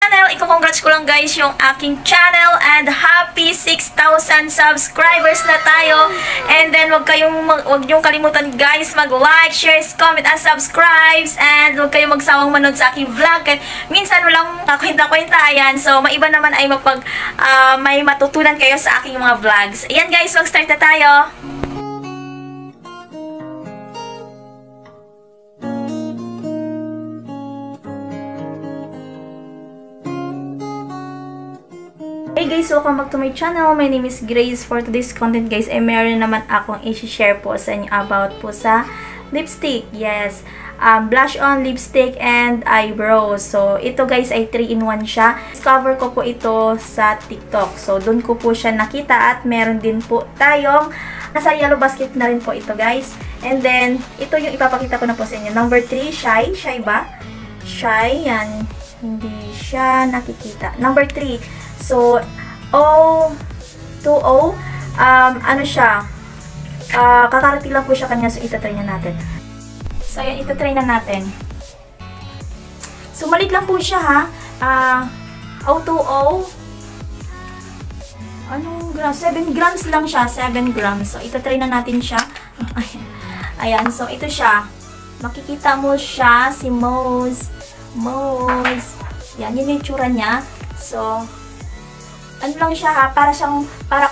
channel. Iko-congrats ko lang guys yung aking channel and happy 6,000 subscribers na tayo. And then wag niyong kalimutan guys mag-like, share, comment, and subscribe. And wag kayong magsawang manood sa aking vlog. Kahit minsan walang kwenta-kwenta. Ayan. So maiba naman ay may matutunan kayo sa aking mga vlogs. Ayan guys, mag-start na tayo. Hey guys, welcome back to my channel. My name is Grace. For today's content guys, ay meron naman akong i-share po sa inyo about po sa lipstick. Yes, blush on, lipstick, and eyebrows. So, ito guys ay 3-in-1 siya. Discover ko po ito sa TikTok. So, dun ko po siya nakita at meron din po tayong nasa yellow basket na rin po ito guys. And then, ito yung ipapakita ko na po sa inyo. Number 3, Shy. Shy ba? Shy. Yan. Hindi siya nakikita. Number 3. So, O2O, ano siya, kakarating lang po siya kanya, so itatry na natin. So, ayan, itatry na natin. So, malit lang po siya ha, O2O, anong grams? 7 grams lang siya, 7 grams. So, itatry na natin siya. Ayan, so ito siya. Makikita mo siya, si Mose. Yan, yun yung tsura niya. So, ano lang siya ha, para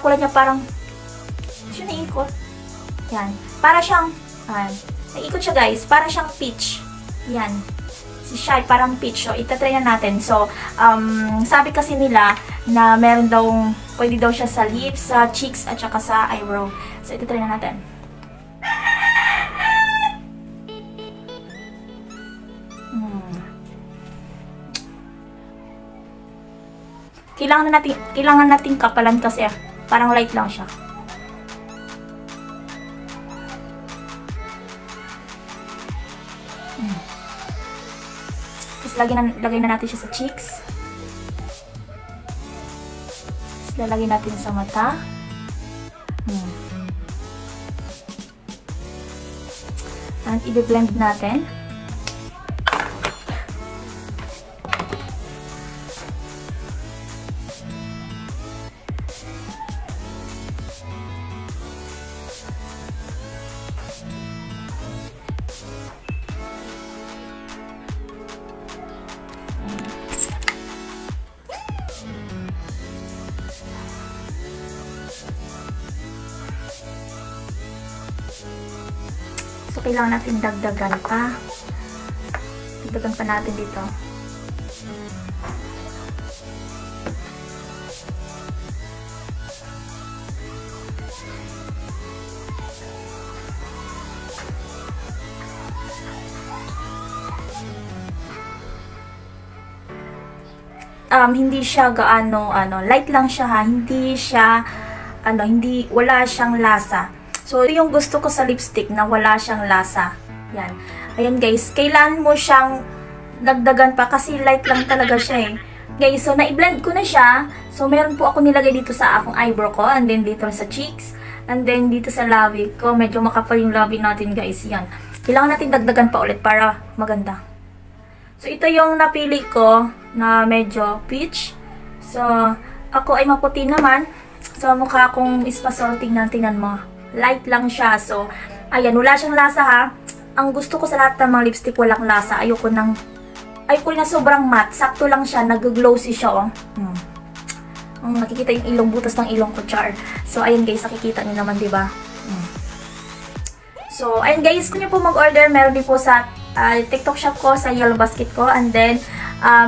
kulay niya parang, siya naikot. Yan, para siyang, naikot siya guys, para siyang peach. Yan, si Shy, parang peach. So, itatry na natin. So, sabi kasi nila na meron daw, pwede daw siya sa lips, sa cheeks, at saka sa eyebrow. So, itatry na natin. Kailangan natin kapalan kasi parang light lang siya. Tapos lagay na natin siya sa cheeks. Tapos lalagay natin sa mata. At i-blend natin. So, kailangan natin dagdagan pa. Dagdagan pa natin dito. Hindi siya gaano, light lang siya ha. Hindi siya, wala siyang lasa. So, ito yung gusto ko sa lipstick na wala siyang lasa. Yan. Ayan guys, kailan mo siyang dagdagan pa kasi light lang talaga siya Guys, so na-blend ko na siya. So, meron po ako nilagay dito sa akong eyebrow ko. And then dito sa cheeks. And then dito sa labi ko. Medyo makapal yung labi natin guys. Yan. Kailangan natin dagdagan pa ulit para maganda. So, ito yung napili ko na medyo peach. So, ako ay maputi naman. So, mukha akong ispasol. Tingnan mo. Light lang siya. So, ayan, wala siyang lasa ha. Ang gusto ko sa lahat ng mga lipstick walang lasa. Ayoko na sobrang matte. Sakto lang siya. Nag-glossy siya nakikita yung ilong, butas ng ilong ko, char. So, ayan guys, nakikita niyo naman, diba? So, ayan guys, kung nyo po mag-order, meron din po sa TikTok shop ko, sa yellow basket ko. And then,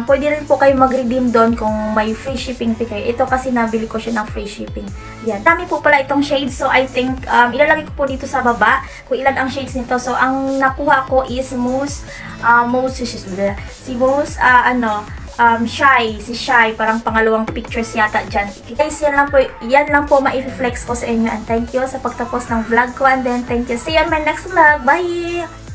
pwede rin po kayo mag-redeem doon kung may free shipping pa kayo. Ito kasi nabili ko siya ng free shipping. Yan. Dami po pala itong shades. So, I think, ilalagay ko po dito sa baba kung ilan ang shades nito. So, ang nakuha ko is Shy. Si Shy. Parang pangalawang pictures yata dyan. Guys, yan lang po ma-reflex ko sa inyo. And thank you sa pagtapos ng vlog ko. And then, thank you. See you on my next vlog. Bye!